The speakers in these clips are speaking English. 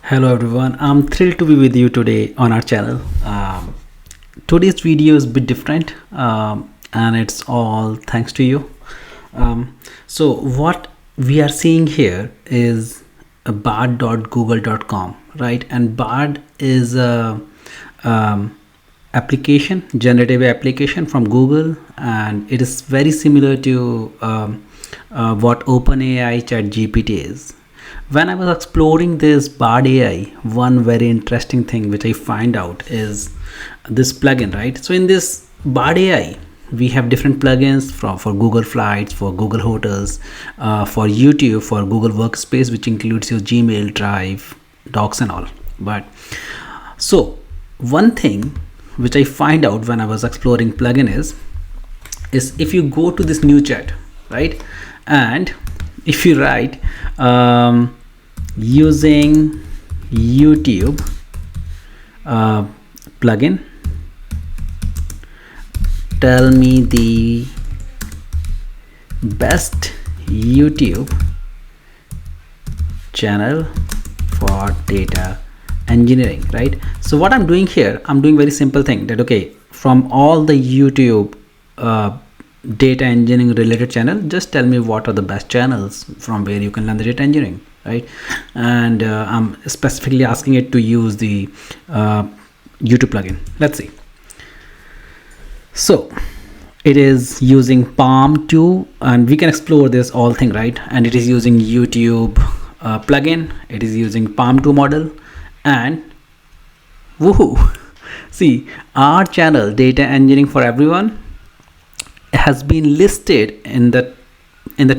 Hello everyone, I'm thrilled to be with you today on our channel. Today's video is a bit different and it's all thanks to you. So what we are seeing here is a bard.google.com, right? And Bard is a application, generative application from Google, and it is very similar to what OpenAI ChatGPT is. When I was exploring this Bard AI, one very interesting thing which I find out is this plugin, right? So in this Bard AI, we have different plugins for Google Flights, for Google Hotels, for YouTube, for Google Workspace, which includes your Gmail, Drive, Docs and all. But so one thing which I find out when I was exploring plugin is if you go to this new chat, right? And if you write using YouTube plugin, tell me the best YouTube channel for data engineering, right? So what I'm doing here, I'm doing very simple thing that, okay, from all the YouTube data engineering related channel, just tell me what are the best channels from where you can learn the data engineering, right? And I'm specifically asking it to use the YouTube plugin. Let's see. So it is using Palm 2, and we can explore this all thing, right? And it is using YouTube plugin. It is using Palm 2 model, and woohoo! See, our channel Data Engineering for Everyone has been listed in the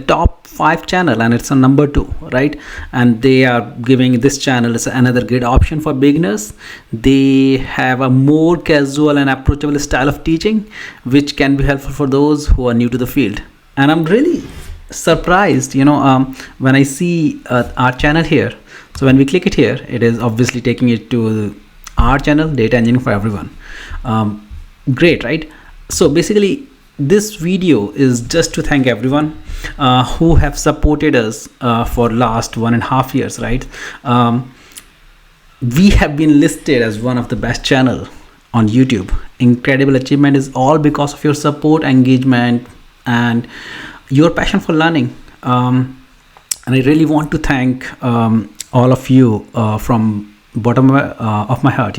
top 5 channel, and it's a number 2, right? And they are giving this channel as another great option for beginners. They have a more casual and approachable style of teaching, which can be helpful for those who are new to the field. And I'm really surprised, when I see our channel here. So when we click it here, it is obviously taking it to our channel Data Engineering for Everyone. Great, right? So basically this video is just to thank everyone who have supported us for last 1.5 years, right? We have been listed as one of the best channel on YouTube. Incredible achievement is all because of your support, engagement, and your passion for learning. And I really want to thank all of you from bottom of my heart.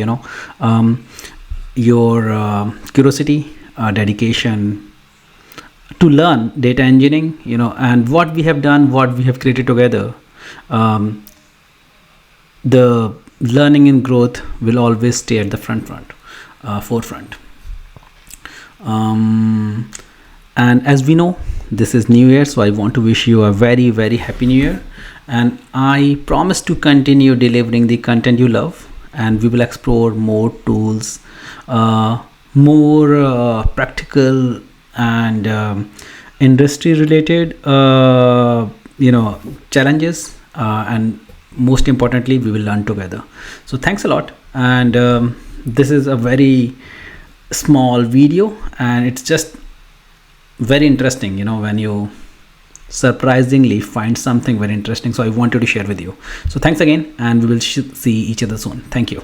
Your curiosity, dedication to learn data engineering, and what we have done, what we have created together. The learning and growth will always stay at the forefront. And as we know, this is New Year, so I want to wish you a very, very happy New Year. And I promise to continue delivering the content you love, and we will explore more tools, more practical and industry related challenges, and most importantly, we will learn together. So thanks a lot. And this is a very small video, and it's just very interesting, when you surprisingly find something very interesting. So I wanted to share with you. So thanks again, and we will see each other soon. Thank you.